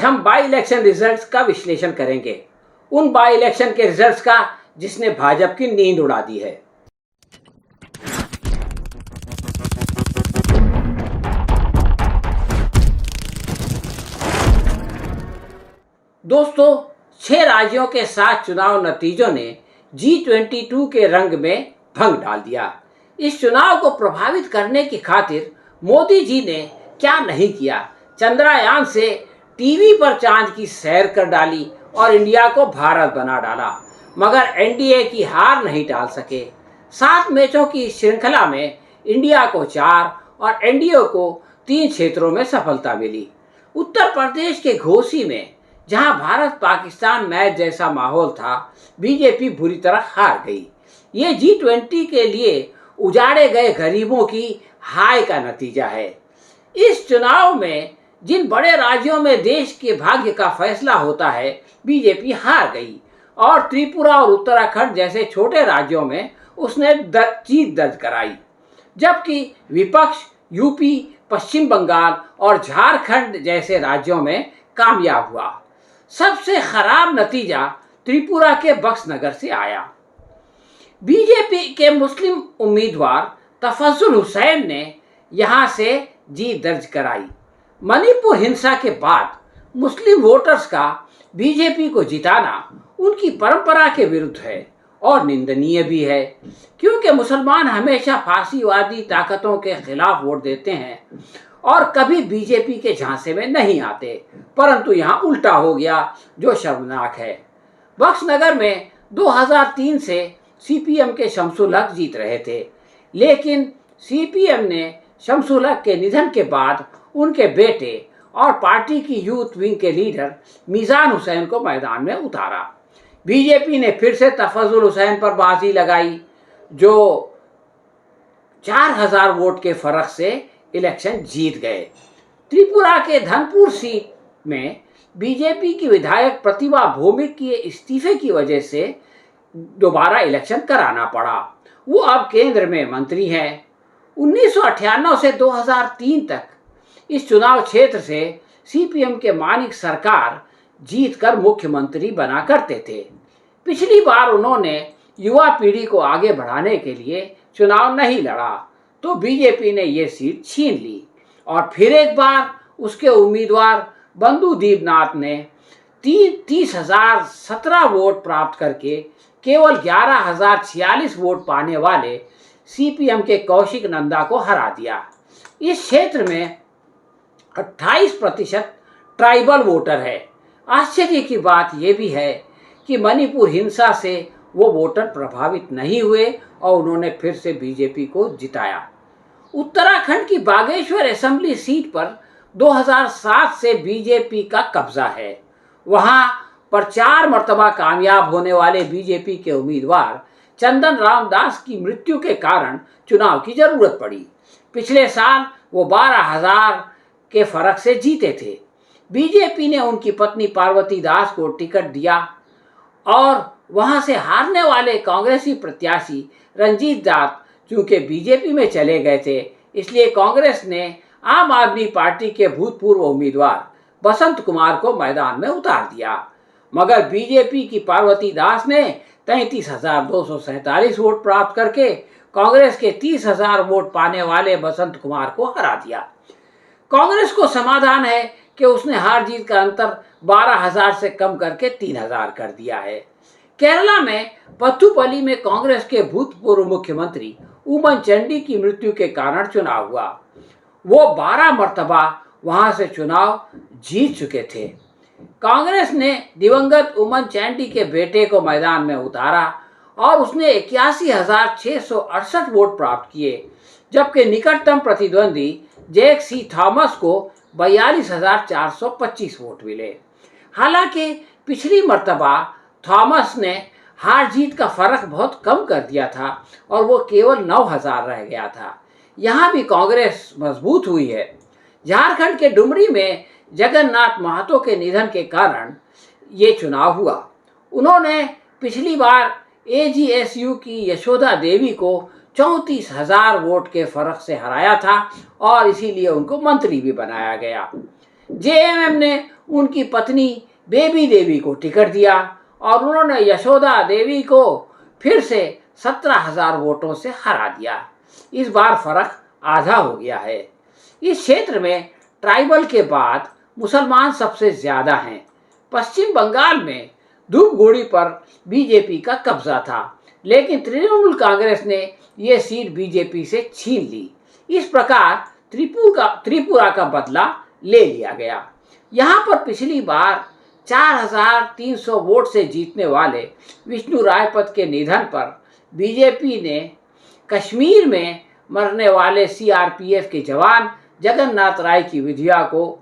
हम by election results का विश्लेषण करेंगे, उन बाई इलेक्शन के रिजल्ट्स का जिसने भाजपा की नींद उड़ा दी है। दोस्तों, 6 राज्यों के 7 चुनाव नतीजों ने G22 के रंग में भंग डाल दिया। इस चुनाव को प्रभावित करने की खातिर मोदी जी ने क्या नहीं किया। चंद्रयान से टीवी पर चांद की सैर कर डाली और इंडिया को भारत बना डाला, मगर एनडीए की हार नहीं टाल सके। 7 मैचों की श्रृंखला में इंडिया को 4 और एनडीए को 3 क्षेत्रों में सफलता मिली। उत्तर प्रदेश के घोसी में जहां भारत पाकिस्तान मैच जैसा माहौल था, बीजेपी बुरी तरह हार गई। ये G20 के लिए उजाड़े गए गरीबों की हाय का नतीजा है। इस चुनाव में जिन बड़े राज्यों में देश के भाग्य का फैसला होता है, बीजेपी हार गई और त्रिपुरा और उत्तराखंड जैसे छोटे राज्यों में उसने जीत दर्ज कराई, जबकि विपक्ष यूपी, पश्चिम बंगाल और झारखंड जैसे राज्यों में कामयाब हुआ। सबसे खराब नतीजा त्रिपुरा के बक्सनगर से आया। बीजेपी के मुस्लिम उम्मीदवार तफज्जुल हुसैन ने यहां से जीत दर्ज कराई। मणिपुर हिंसा के बाद मुस्लिम वोटर्स का बीजेपी को जिताना उनकी परंपरा के विरुद्ध है और निंदनीय भी है, क्योंकि मुसलमान हमेशा फासीवादी ताकतों के खिलाफ वोट देते हैं और कभी बीजेपी के झांसे में नहीं आते। परंतु यहाँ उल्टा हो गया, जो शर्मनाक है। बक्सनगर में 2003 से सीपीएम के शमसुल हक जीत रहे थे, लेकिन सीपीएम ने शमसुल हक के निधन के बाद उनके बेटे और पार्टी की यूथ विंग के लीडर मीजान हुसैन को मैदान में उतारा। बीजेपी ने फिर से तफज्जुल हुसैन पर बाजी लगाई, जो 4000 वोट के फर्क से इलेक्शन जीत गए। त्रिपुरा के धनपुर सीट में बीजेपी की विधायक प्रतिभा भौमिक के इस्तीफे की वजह से दोबारा इलेक्शन कराना पड़ा। वो अब केंद्र में मंत्री हैं। 1998 से 2003 तक इस चुनाव क्षेत्र से सीपीएम के मानिक सरकार जीतकर मुख्यमंत्री बना करते थे। पिछली बार उन्होंने युवा पीढ़ी को आगे बढ़ाने के लिए चुनाव नहीं लड़ा, तो बीजेपी ने ये सीट छीन ली और फिर एक बार उसके उम्मीदवार बंधु दीपनाथ ने 30,017 वोट प्राप्त करके केवल 11,046 वोट पाने वाले सीपीएम के कौशिक नंदा को हरा दिया। इस क्षेत्र में 28% ट्राइबल वोटर है। आश्चर्य की बात यह भी है कि मणिपुर हिंसा से वो वोटर प्रभावित नहीं हुए और उन्होंने फिर से बीजेपी को जिताया। उत्तराखंड की बागेश्वर असेंबली सीट पर 2007 से बीजेपी का कब्जा है। वहां पर 4 मर्तबा कामयाब होने वाले बीजेपी के उम्मीदवार चंदन रामदास की मृत्यु के कारण चुनाव की जरूरत पड़ी। पिछले साल वो 12,000 के फर्क से जीते थे। बीजेपी ने उनकी पत्नी पार्वती दास को टिकट दिया और वहां से हारने वाले कांग्रेसी प्रत्याशी रंजीत दास चूंकि बीजेपी में चले गए थे, इसलिए कांग्रेस ने आम आदमी पार्टी के भूतपूर्व उम्मीदवार बसंत कुमार को मैदान में उतार दिया, मगर बीजेपी की पार्वती दास ने 33,247 वोट प्राप्त करके कांग्रेस के 30,000 वोट पाने वाले बसंत कुमार को हरा दिया। कांग्रेस को समाधान है कि उसने हार जीत का अंतर 12,000 से कम करके 3,000 कर दिया है। केरला में पथुपली में कांग्रेस के भूतपूर्व मुख्यमंत्री उमन चांडी की मृत्यु के कारण चुनाव हुआ। वो 12 मर्तबा वहां से चुनाव जीत चुके थे। कांग्रेस ने दिवंगत उमन चांडी के बेटे को मैदान में उतारा और उसने 81,668 वोट प्राप्त किए, जबकि निकटतम प्रतिद्वंदी जैक सी थॉमस को 42,425 वोट मिले। हालांकि पिछली मर्तबा थॉमस ने हार जीत का फर्क बहुत कम कर दिया था और वो केवल 9,000 रह गया था। यहाँ भी कांग्रेस मजबूत हुई है। झारखंड के डुमरी में जगन्नाथ महतो के निधन के कारण ये चुनाव हुआ। उन्होंने पिछली बार एजीएसयू की यशोदा देवी को 34,000 वोट के फर्क से हराया था और इसीलिए उनको मंत्री भी बनाया गया। जेएमएम ने उनकी पत्नी बेबी देवी को टिकट दिया और उन्होंने यशोदा देवी को फिर से 17,000 वोटों से हरा दिया। इस बार फर्क आधा हो गया है। इस क्षेत्र में ट्राइबल के बाद मुसलमान सबसे ज्यादा हैं। पश्चिम बंगाल में धूपगुड़ी पर बीजेपी का कब्जा था, लेकिन तृणमूल कांग्रेस ने यह सीट बीजेपी से छीन ली। इस प्रकार त्रिपुरा का बदला ले लिया गया। यहाँ पर पिछली बार 4,300 वोट से जीतने वाले विष्णु रायपत के निधन पर बीजेपी ने कश्मीर में मरने वाले सीआरपीएफ के जवान जगन्नाथ राय की विधवा को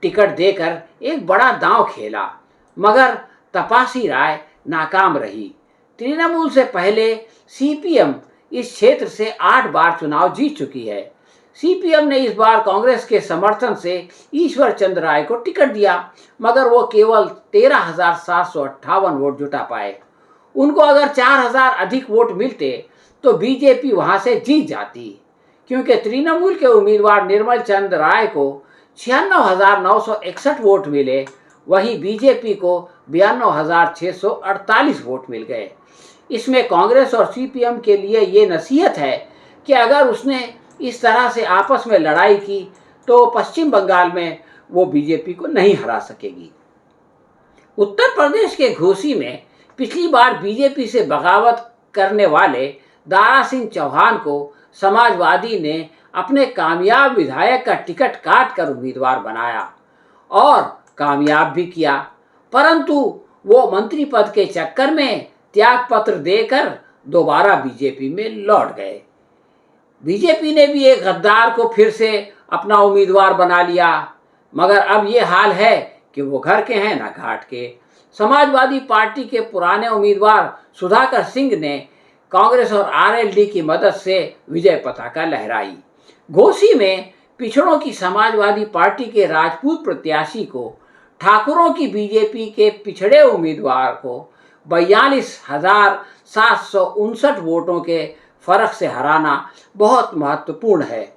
टिकट देकर एक बड़ा दांव खेला, मगर तपासी राय नाकाम रही। तृणमूल से पहले सीपीएम इस क्षेत्र से 8 बार चुनाव जीत चुकी है। सीपीएम ने इस बार कांग्रेस के समर्थन से ईश्वर चंद्र राय को टिकट दिया, मगर वो केवल 13,758 वोट जुटा पाए। उनको अगर 4,000 अधिक वोट मिलते तो बीजेपी वहां से जीत जाती, क्योंकि तृणमूल के उम्मीदवार निर्मल चंद्र राय को 96,961 वोट मिले, वहीं बीजेपी को 92,648 वोट मिल गए। इसमें कांग्रेस और सीपीएम के लिए ये नसीहत है कि अगर उसने इस तरह से आपस में लड़ाई की तो पश्चिम बंगाल में वो बीजेपी को नहीं हरा सकेगी। उत्तर प्रदेश के घोसी में पिछली बार बीजेपी से बगावत करने वाले दारा सिंह चौहान को समाजवादी ने अपने कामयाब विधायक का टिकट काट कर उम्मीदवार बनाया और कामयाब भी किया, परंतु वो मंत्री पद के चक्कर में त्याग पत्र देकर दोबारा बीजेपी में लौट गए। बीजेपी ने भी एक गद्दार को फिर से अपना उम्मीदवार बना लिया, मगर अब ये हाल है कि वो घर के हैं ना घाट के। समाजवादी पार्टी के पुराने उम्मीदवार सुधाकर सिंह ने कांग्रेस और आरएलडी की मदद से विजय पताका लहराई। घोसी में पिछड़ों की समाजवादी पार्टी के राजपूत प्रत्याशी को ठाकुरों की बीजेपी के पिछड़े उम्मीदवार को 42,759 वोटों के फर्क से हराना बहुत महत्वपूर्ण है।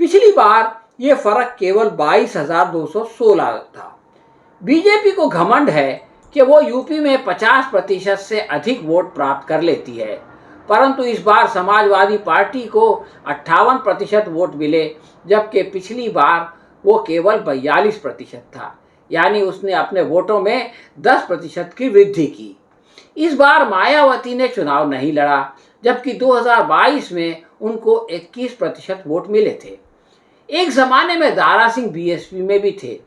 पिछली बार ये फर्क केवल 22,216 था। बीजेपी को घमंड है कि वो यूपी में 50% से अधिक वोट प्राप्त कर लेती है, परंतु इस बार समाजवादी पार्टी को 58% वोट मिले, जबकि पिछली बार वो केवल 42% था, यानी उसने अपने वोटों में 10% की वृद्धि की। इस बार मायावती ने चुनाव नहीं लड़ा, जबकि 2022 में उनको 21% वोट मिले थे। एक जमाने में दारा सिंह बीएसपी में भी थे।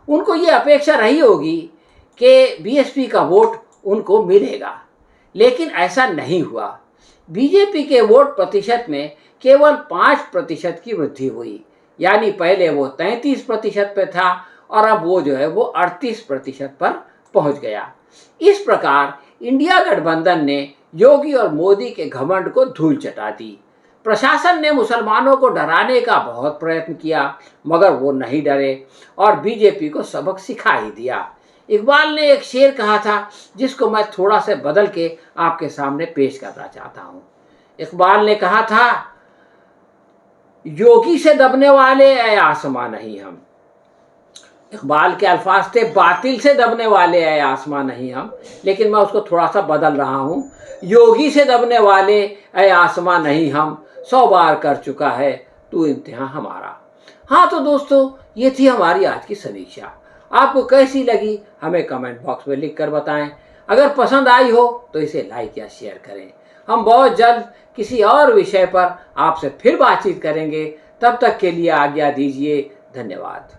उनको ये अपेक्षा रही होगी कि बीएसपी का वोट उनको मिलेगा, लेकिन ऐसा नहीं हुआ। बीजेपी के वोट प्रतिशत में केवल 5% की वृद्धि हुई, यानी पहले वो 33% पे था और अब वो 38% पर पहुंच गया। इस प्रकार इंडिया गठबंधन ने योगी और मोदी के घमंड को धूल चटा दी। प्रशासन ने मुसलमानों को डराने का बहुत प्रयत्न किया, मगर वो नहीं डरे और बीजेपी को सबक सिखा ही दिया। इकबाल ने एक शेर कहा था, जिसको मैं थोड़ा से बदल के आपके सामने पेश करना चाहता हूँ। इकबाल ने कहा था, योगी से दबने वाले ऐ आसमां नहीं हम। इकबाल के अल्फाज थे, बातिल से दबने वाले ऐ आसमां नहीं हम, लेकिन मैं उसको थोड़ा सा बदल रहा हूँ। योगी से दबने वाले ऐ आसमां नहीं हम, 100 बार कर चुका है तू इम्तिहान हमारा। हाँ तो दोस्तों, ये थी हमारी आज की समीक्षा। आपको कैसी लगी हमें कमेंट बॉक्स में लिख कर बताएं। अगर पसंद आई हो तो इसे लाइक या शेयर करें। हम बहुत जल्द किसी और विषय पर आपसे फिर बातचीत करेंगे। तब तक के लिए आज्ञा दीजिए। धन्यवाद।